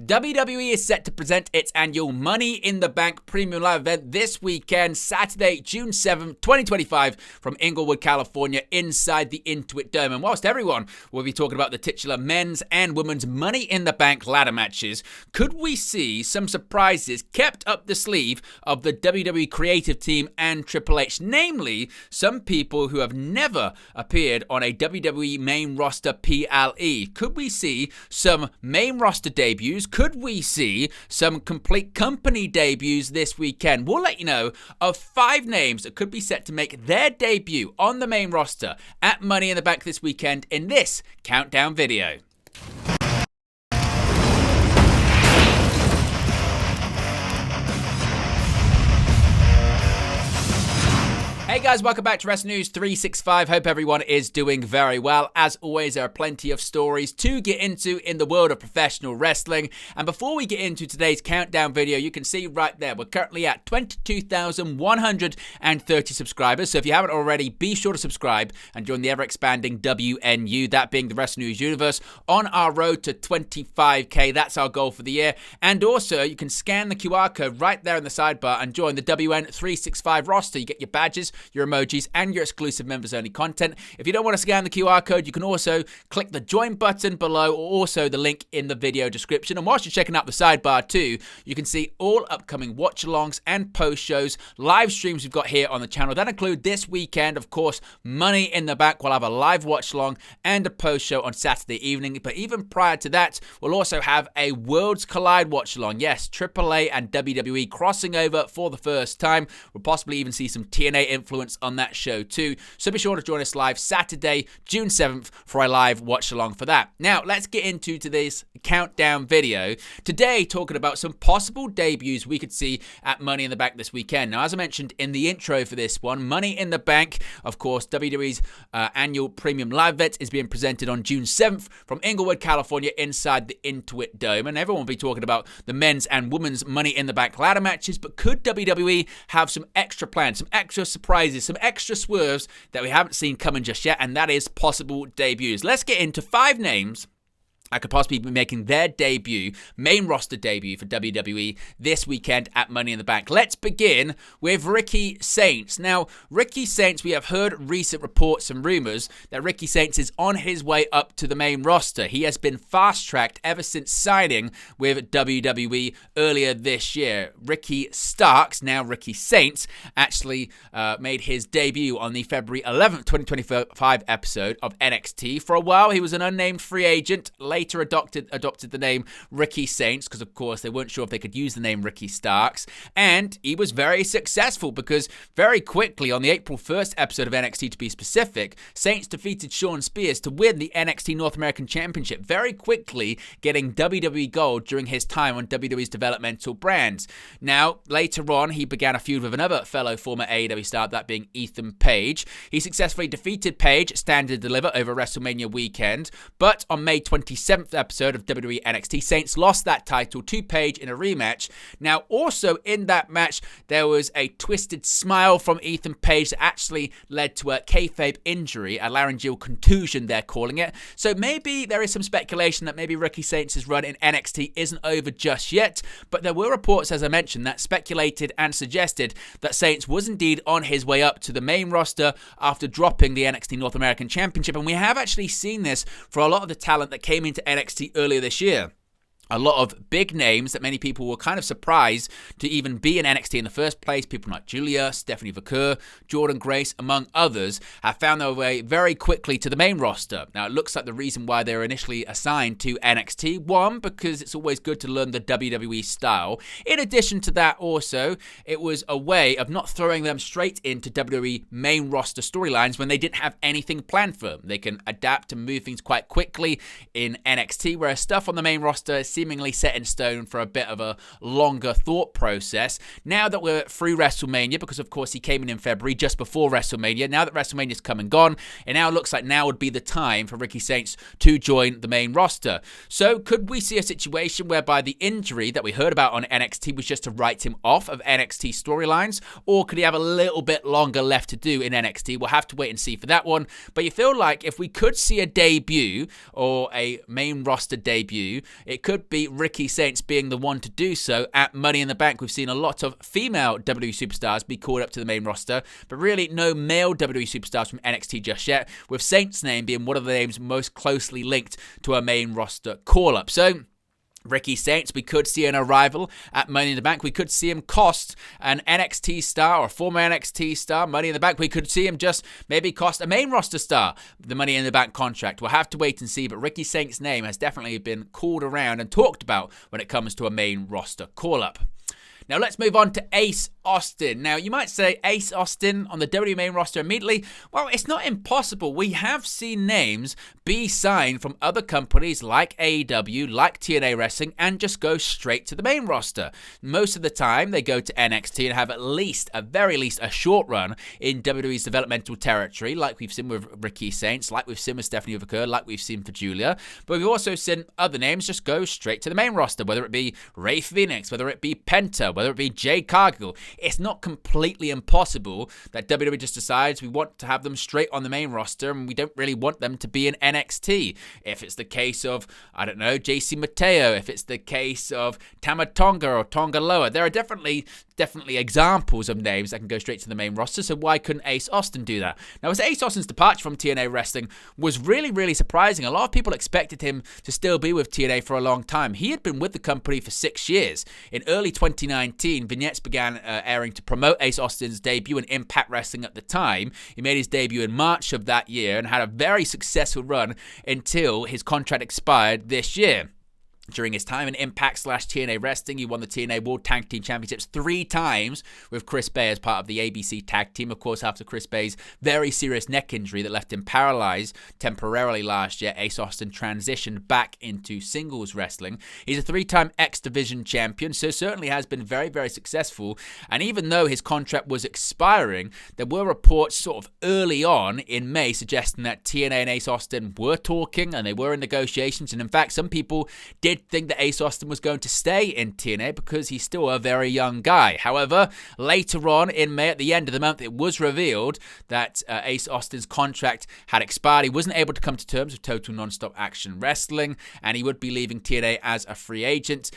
WWE is set to present its annual Money in the Bank Premium Live event this weekend, Saturday, June 7th, 2025, from Inglewood, California, inside the Intuit Dome. And whilst everyone will be talking about the titular men's and women's Money in the Bank ladder matches, could we see some surprises kept up the sleeve of the WWE creative team and Triple H? Namely, some people who have never appeared on a WWE main roster PLE. Could we see some main roster debuts? Could we see some complete company debuts this weekend? We'll let you know of 5 names that could be set to make their debut on the main roster at Money in the Bank this weekend in this countdown video. Hey guys, welcome back to Wrestling News 365. Hope everyone is doing very well. As always, there are plenty of stories to get into in the world of professional wrestling. And before we get into today's countdown video, you can see right there, we're currently at 22,130 subscribers. So if you haven't already, be sure to subscribe and join the ever-expanding WNU, that being the Wrestling News universe, on our road to 25k. That's our goal for the year. And also, you can scan the QR code right there in the sidebar and join the WN365 roster. You get your badges, your emojis, and your exclusive members-only content. If you don't want to scan the QR code, you can also click the join button below, or also the link in the video description. And whilst you're checking out the sidebar too, you can see all upcoming watch-alongs and post-shows, live streams we've got here on the channel. That include this weekend, of course, Money in the Bank. We'll have a live watch-along and a post-show on Saturday evening. But even prior to that, we'll also have a Worlds Collide watch-along. Yes, AAA and WWE crossing over for the first time. We'll possibly even see some TNA influence on that show too. So be sure to join us live Saturday, June 7th for a live watch along for that. Now, let's get into today's countdown video. Today, talking about some possible debuts we could see at Money in the Bank this weekend. Now, as I mentioned in the intro for this one, Money in the Bank, of course, WWE's annual premium live event is being presented on June 7th from Inglewood, California, inside the Intuit Dome. And everyone will be talking about the men's and women's Money in the Bank ladder matches, but could WWE have some extra plans, some extra surprises, some extra swerves that we haven't seen coming just yet, and that is possible debuts. Let's get into 5 names I could possibly be making their debut, main roster debut for WWE this weekend at Money in the Bank. Let's begin with Ricky Saints. Now, Ricky Saints, we have heard recent reports and rumors that Ricky Saints is on his way up to the main roster. He has been fast-tracked ever since signing with WWE earlier this year. Ricky Starks, now Ricky Saints, actually made his debut on the February 11th, 2025 episode of NXT. For a while, he was an unnamed free agent, later adopted the name Ricky Saints because, of course, they weren't sure if they could use the name Ricky Starks. And he was very successful because very quickly on the April 1st episode of NXT, to be specific, Saints defeated Shawn Spears to win the NXT North American Championship very quickly, getting WWE Gold during his time on WWE's developmental brands. Now, later on, he began a feud with another fellow former AEW star, that being Ethan Page. He successfully defeated Page, stand and deliver, over WrestleMania weekend. But on May 27th episode of WWE NXT, Saints lost that title to Page in a rematch. Now, also in that match, there was a twisted smile from Ethan Page that actually led to a kayfabe injury, a laryngeal contusion they're calling it. So maybe there is some speculation that maybe Ricky Saints' run in NXT isn't over just yet, but there were reports, as I mentioned, that speculated and suggested that Saints was indeed on his way up to the main roster after dropping the NXT North American Championship, and we have actually seen this for a lot of the talent that came into NXT earlier this year. A lot of big names that many people were kind of surprised to even be in NXT in the first place. People like Julia, Stephanie Vaquer, Jordan Grace, among others, have found their way very quickly to the main roster. Now, it looks like the reason why they were initially assigned to NXT, one, because it's always good to learn the WWE style. In addition to that, also, it was a way of not throwing them straight into WWE main roster storylines when they didn't have anything planned for them. They can adapt and move things quite quickly in NXT, whereas stuff on the main roster is seemingly set in stone for a bit of a longer thought process. Now that we're through WrestleMania, because of course he came in February just before WrestleMania, now that WrestleMania's come and gone, it now looks like now would be the time for Ricky Saints to join the main roster. So could we see a situation whereby the injury that we heard about on NXT was just to write him off of NXT storylines, or could he have a little bit longer left to do in NXT? We'll have to wait and see for that one, but you feel like if we could see a debut or a main roster debut, it could would be Ricky Saints being the one to do so at Money in the Bank. We've seen a lot of female WWE superstars be called up to the main roster, but really no male WWE superstars from NXT just yet, with Saints' name being one of the names most closely linked to a main roster call-up. So Ricky Saints, we could see an arrival at Money in the Bank. We could see him cost an NXT star or a former NXT star Money in the Bank. We could see him just maybe cost a main roster star the Money in the Bank contract. We'll have to wait and see, but Ricky Saints' name has definitely been called around and talked about when it comes to a main roster call-up. Now let's move on to Ace Austin. Now you might say Ace Austin on the WWE main roster immediately. Well, it's not impossible. We have seen names be signed from other companies like AEW, like TNA Wrestling, and just go straight to the main roster. Most of the time they go to NXT and have at very least a short run in WWE's developmental territory, like we've seen with Ricky Saints, like we've seen with Stephanie Overker, like we've seen for Julia. But we've also seen other names just go straight to the main roster, whether it be Rey Fenix, whether it be Penta, whether it be Jade Cargill. It's not completely impossible that WWE just decides we want to have them straight on the main roster and we don't really want them to be in NXT. If it's the case of, I don't know, JC Mateo, if it's the case of Tama Tonga or Tonga Loa, there are definitely examples of names that can go straight to the main roster, so why couldn't Ace Austin do that? Now, as Ace Austin's departure from TNA Wrestling was really, really surprising. A lot of people expected him to still be with TNA for a long time. He had been with the company for 6 years. In early 2019, vignettes began airing to promote Ace Austin's debut in Impact Wrestling at the time. He made his debut in March of that year and had a very successful run until his contract expired this year. During his time in Impact/TNA Wrestling, he won the TNA World Tag Team Championships 3 times with Chris Bay as part of the ABC Tag Team. Of course, after Chris Bay's very serious neck injury that left him paralyzed temporarily last year, Ace Austin transitioned back into singles wrestling. He's a 3-time X Division champion, so certainly has been very, very successful. And even though his contract was expiring, there were reports sort of early on in May suggesting that TNA and Ace Austin were talking and they were in negotiations. And in fact, some people did think that Ace Austin was going to stay in TNA because he's still a very young guy. However, later on in May, at the end of the month, it was revealed that Ace Austin's contract had expired. He wasn't able to come to terms with Total Nonstop Action Wrestling, and he would be leaving TNA as a free agent.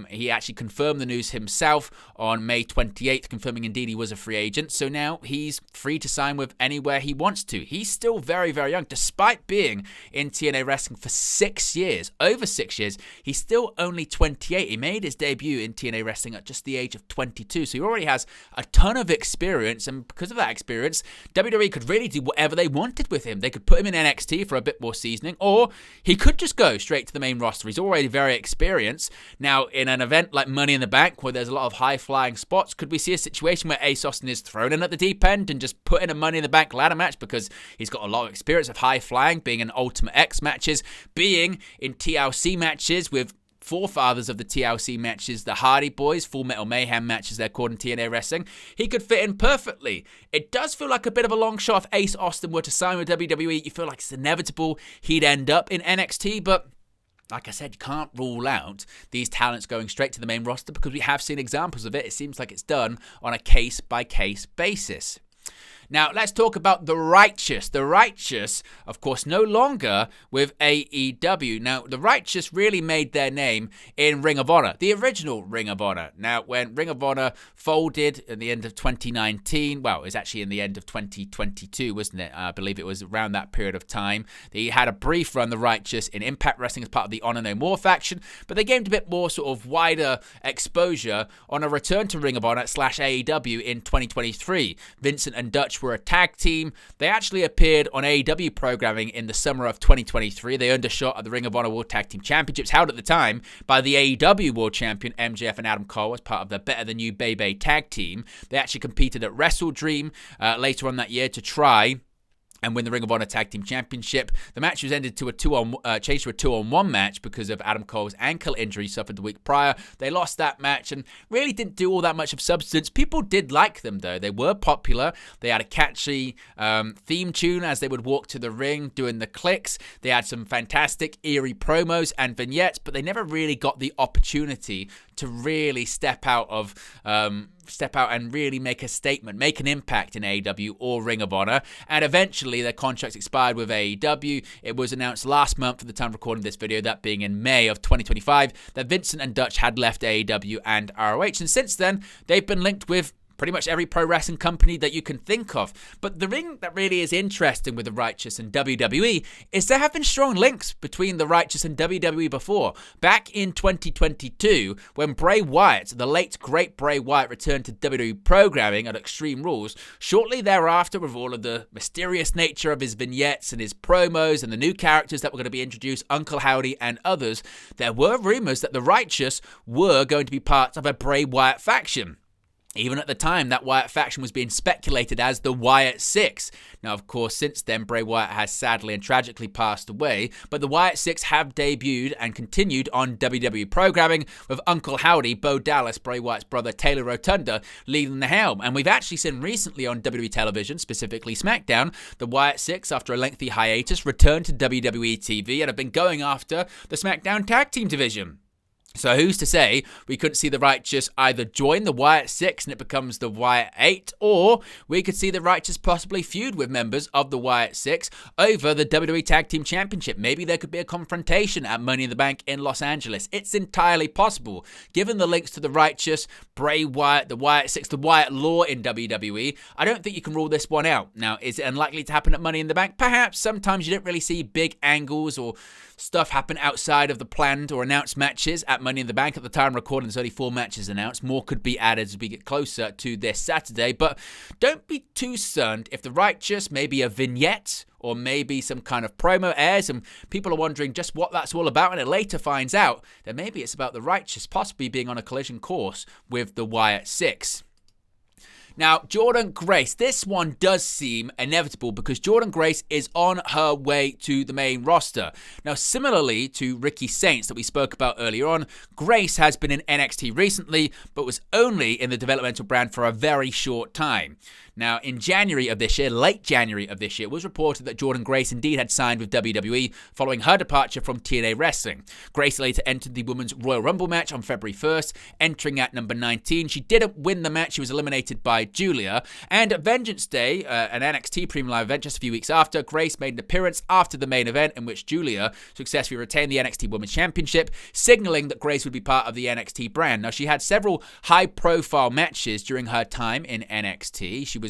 He actually confirmed the news himself on May 28th, confirming indeed he was a free agent. So now he's free to sign with anywhere he wants to. He's still very, very young. Despite being in TNA Wrestling for 6 years, over 6 years, he's still only 28. He made his debut in TNA Wrestling at just the age of 22, so he already has a ton of experience, and because of that experience, WWE could really do whatever they wanted with him. They could put him in NXT for a bit more seasoning, or he could just go straight to the main roster. He's already very experienced. Now, in an event like Money in the Bank, where there's a lot of high-flying spots, could we see a situation where Ace Austin is thrown in at the deep end and just put in a Money in the Bank ladder match because he's got a lot of experience of high-flying, being in Ultimate X matches, being in TLC matches with forefathers of the TLC matches, the Hardy Boys, Full Metal Mayhem matches they're called in TNA Wrestling. He could fit in perfectly. It does feel like a bit of a long shot if Ace Austin were to sign with WWE. You feel like it's inevitable he'd end up in NXT, but like I said, you can't rule out these talents going straight to the main roster because we have seen examples of it. It seems like it's done on a case-by-case basis. Now, let's talk about The Righteous. The Righteous, of course, no longer with AEW. Now, The Righteous really made their name in Ring of Honor, the original Ring of Honor. Now, when Ring of Honor folded at the end of 2019, well, it was actually in the end of 2022, wasn't it? I believe it was around that period of time. They had a brief run, The Righteous, in Impact Wrestling as part of the Honor No More faction, but they gained a bit more sort of wider exposure on a return to Ring of Honor / AEW in 2023. Vincent and Dutch were a tag team. They actually appeared on AEW programming in the summer of 2023. They earned a shot at the Ring of Honor World Tag Team Championships, held at the time by the AEW World Champion MJF and Adam Cole as part of the Better Than You Bebe tag team. They actually competed at Wrestle Dream later on that year to try and win the Ring of Honor Tag Team Championship. The match was ended to changed to a 2-on-1 match because of Adam Cole's ankle injury suffered the week prior. They lost that match and really didn't do all that much of substance. People did like them, though. They were popular. They had a catchy theme tune as they would walk to the ring doing the clicks. They had some fantastic, eerie promos and vignettes, but they never really got the opportunity to really step out of step out and really make a statement, make an impact in AEW or Ring of Honor. And eventually their contracts expired with AEW. It was announced last month at the time of recording this video, that being in May of 2025, that Vincent and Dutch had left AEW and ROH. And since then, they've been linked with pretty much every pro wrestling company that you can think of. But the thing that really is interesting with the Righteous and WWE is there have been strong links between the Righteous and WWE before. Back in 2022, when Bray Wyatt, the late great Bray Wyatt, returned to WWE programming at Extreme Rules, shortly thereafter, with all of the mysterious nature of his vignettes and his promos and the new characters that were going to be introduced, Uncle Howdy and others, there were rumors that the Righteous were going to be part of a Bray Wyatt faction. Even at the time, that Wyatt faction was being speculated as the Wyatt Six. Now, of course, since then, Bray Wyatt has sadly and tragically passed away, but the Wyatt Six have debuted and continued on WWE programming, with Uncle Howdy, Bo Dallas, Bray Wyatt's brother, Taylor Rotunda, leading the helm. And we've actually seen recently on WWE television, specifically SmackDown, the Wyatt Six, after a lengthy hiatus, returned to WWE TV and have been going after the SmackDown Tag Team division. So who's to say we couldn't see the Righteous either join the Wyatt Six and it becomes the Wyatt Eight, or we could see the Righteous possibly feud with members of the Wyatt Six over the WWE Tag Team Championship. Maybe there could be a confrontation at Money in the Bank in Los Angeles. It's entirely possible. Given the links to the Righteous, Bray Wyatt, the Wyatt Six, the Wyatt Law in WWE, I don't think you can rule this one out. Now, is it unlikely to happen at Money in the Bank? Perhaps. Sometimes you don't really see big angles or stuff happen outside of the planned or announced matches at Money in the Bank. At the time of recording, there's only 4 matches announced. More could be added as we get closer to this Saturday. But don't be too stunned if the Righteous, maybe a vignette or maybe some kind of promo airs and people are wondering just what that's all about, and it later finds out that maybe it's about the Righteous possibly being on a collision course with the Wyatt Six. Now, Jordynne Grace, this one does seem inevitable because Jordynne Grace is on her way to the main roster. Now, similarly to Ricky Saints that we spoke about earlier on, Grace has been in NXT recently, but was only in the developmental brand for a very short time. Now, in January of this year, late January of this year, it was reported that Jordynne Grace indeed had signed with WWE following her departure from TNA Wrestling. Grace later entered the Women's Royal Rumble match on February 1st, entering at number 19. She didn't win the match. She was eliminated by Julia. And at Vengeance Day, an NXT Premium Live event just a few weeks after, Grace made an appearance after the main event in which Julia successfully retained the NXT Women's Championship, signaling that Grace would be part of the NXT brand. Now, she had several high-profile matches during her time in NXT. She was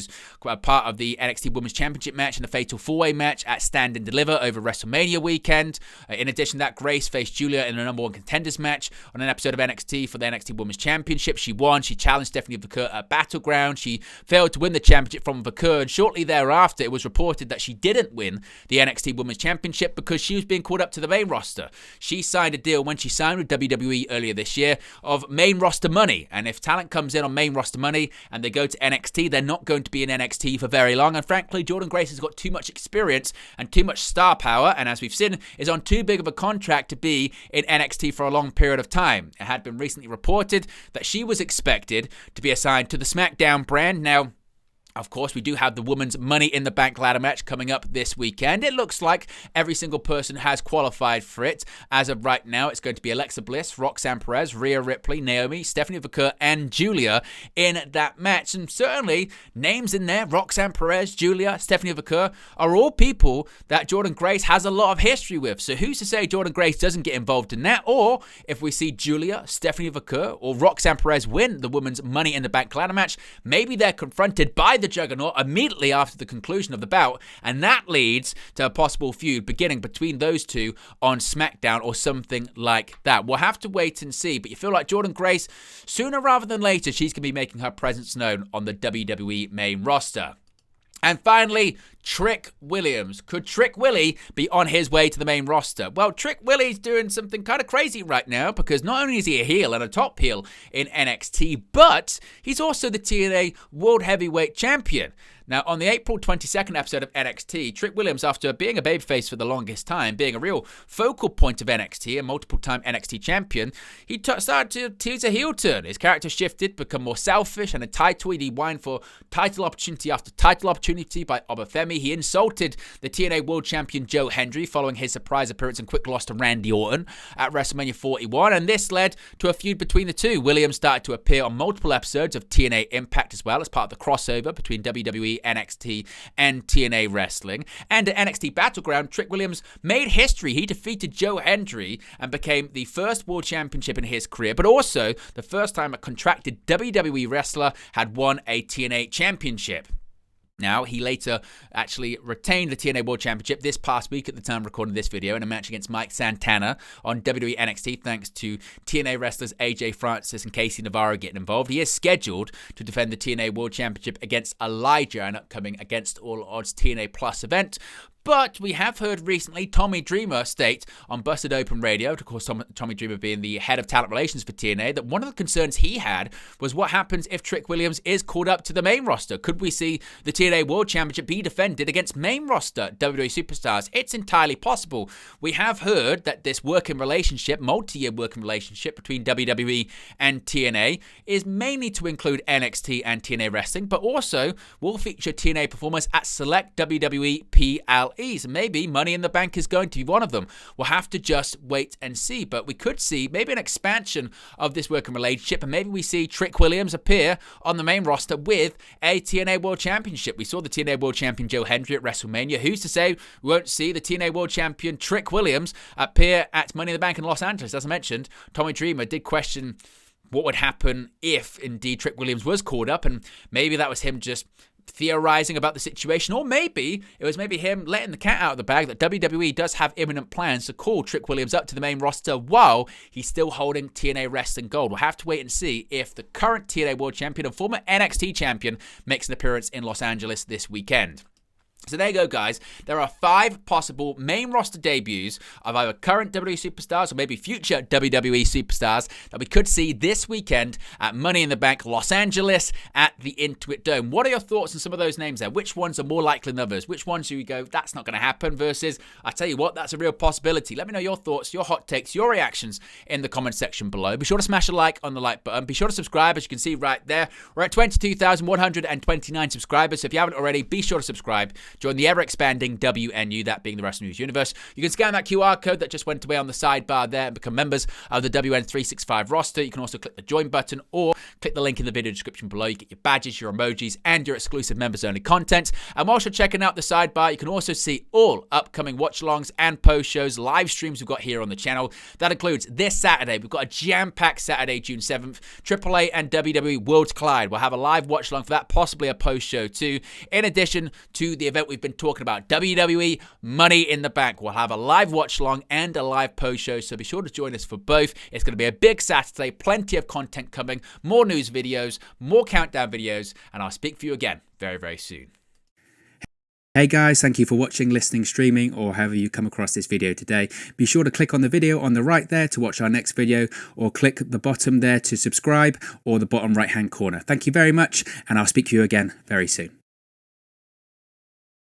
part of the NXT Women's Championship match and the Fatal 4-Way match at Stand and Deliver over WrestleMania weekend. In addition to that, Grace faced Julia in a number 1 contenders match on an episode of NXT for the NXT Women's Championship. She won. She challenged Stephanie Vaquer at Battleground. She failed to win the championship from Vaquer, and shortly thereafter, it was reported that she didn't win the NXT Women's Championship because she was being called up to the main roster. She signed a deal when she signed with WWE earlier this year of main roster money, and if talent comes in on main roster money and they go to NXT, they're not going to be in NXT for very long. And frankly, Jordynne Grace has got too much experience and too much star power, and as we've seen, is on too big of a contract to be in NXT for a long period of time. It had been recently reported that she was expected to be assigned to the SmackDown brand. Now, of course, we do have the Women's Money in the Bank ladder match coming up this weekend. It looks like every single person has qualified for it. As of right now, it's going to be Alexa Bliss, Roxanne Perez, Rhea Ripley, Naomi, Stephanie Vaquer, and Julia in that match. And certainly, names in there, Roxanne Perez, Julia, Stephanie Vaquer, are all people that Jordynne Grace has a lot of history with. So who's to say Jordynne Grace doesn't get involved in that? Or if we see Julia, Stephanie Vaquer, or Roxanne Perez win the Women's Money in the Bank ladder match, maybe they're confronted by the Juggernaut immediately after the conclusion of the bout, and that leads to a possible feud beginning between those two on SmackDown or something like that. We'll have to wait and see, but you feel like Jordynne Grace, sooner rather than later, she's going to be making her presence known on the WWE main roster. And finally, Trick Williams. Could Trick Willie be on his way to the main roster? Well, Trick Willie's doing something kind of crazy right now because not only is he a heel and a top heel in NXT, but he's also the TNA World Heavyweight Champion. Now, on the April 22nd episode of NXT, Trick Williams, after being a babyface for the longest time, being a real focal point of NXT, a multiple-time NXT champion, he started to tease a heel turn. His character shifted, become more selfish and entitled. He whined for title opportunity after title opportunity by Obafemi. He insulted the TNA World Champion Joe Hendry following his surprise appearance and quick loss to Randy Orton at WrestleMania 41, and this led to a feud between the two. Williams started to appear on multiple episodes of TNA Impact as well as part of the crossover between WWE, NXT, and TNA Wrestling. And at NXT Battleground, Trick Williams made history. He defeated Joe Hendry and became the first world championship in his career, but also the first time a contracted WWE wrestler had won a TNA championship. Now, he later actually retained the TNA World Championship this past week at the time of recording this video in a match against Mike Santana on WWE NXT, thanks to TNA wrestlers AJ Francis and Casey Navarro getting involved. He is scheduled to defend the TNA World Championship against Elijah, an upcoming Against All Odds TNA Plus event. But we have heard recently Tommy Dreamer state on Busted Open Radio, of course Tommy Dreamer being the head of talent relations for TNA, that one of the concerns he had was what happens if Trick Williams is called up to the main roster. Could we see the TNA World Championship be defended against main roster WWE superstars? It's entirely possible. We have heard that this working relationship, multi-year working relationship between WWE and TNA is mainly to include NXT and TNA wrestling, but also will feature TNA performers at select WWE PLEs. And maybe Money in the Bank is going to be one of them. We'll have to just wait and see. But we could see maybe an expansion of this working relationship, and maybe we see Trick Williams appear on the main roster with a TNA World Championship. We saw the TNA World Champion Joe Hendry at WrestleMania. Who's to say we won't see the TNA World Champion Trick Williams appear at Money in the Bank in Los Angeles? As I mentioned, Tommy Dreamer did question what would happen if indeed Trick Williams was called up, and maybe that was him just theorizing about the situation, or maybe it was him letting the cat out of the bag that WWE does have imminent plans to call Trick Williams up to the main roster while he's still holding TNA Wrestling Gold. We'll have to wait and see if the current TNA World Champion and former NXT Champion makes an appearance in Los Angeles this weekend. So there you go, guys. There are 5 possible main roster debuts of either current WWE superstars or maybe future WWE superstars that we could see this weekend at Money in the Bank Los Angeles at the Intuit Dome. What are your thoughts on some of those names there? Which ones are more likely than others? Which ones do you go, that's not going to happen, versus, I tell you what, that's a real possibility? Let me know your thoughts, your hot takes, your reactions in the comment section below. Be sure to smash a like on the like button. Be sure to subscribe, as you can see right there. We're at 22,129 subscribers, so if you haven't already, be sure to subscribe. Join the ever-expanding WNU, that being the Wrestling News Universe. You can scan that QR code that just went away on the sidebar there and become members of the WN365 roster. You can also click the join button or click the link in the video description below. You get your badges, your emojis, and your exclusive members-only content. And whilst you're checking out the sidebar, you can also see all upcoming watch-alongs and post-shows, live streams we've got here on the channel. That includes this Saturday. We've got a jam-packed Saturday, June 7th. AAA and WWE Worlds Collide. We'll have a live watch-along for that, possibly a post-show too. In addition to the event we've been talking about, WWE Money in the Bank. We'll have a live watch-along and a live post-show, so be sure to join us for both. It's going to be a big Saturday, plenty of content coming, more news videos, more countdown videos, and I'll speak for you again very, very soon. Hey guys, thank you for watching, listening, streaming, or however you come across this video today. Be sure to click on the video on the right there to watch our next video, or click the bottom there to subscribe, or the bottom right hand corner. Thank you very much, and I'll speak to you again very soon.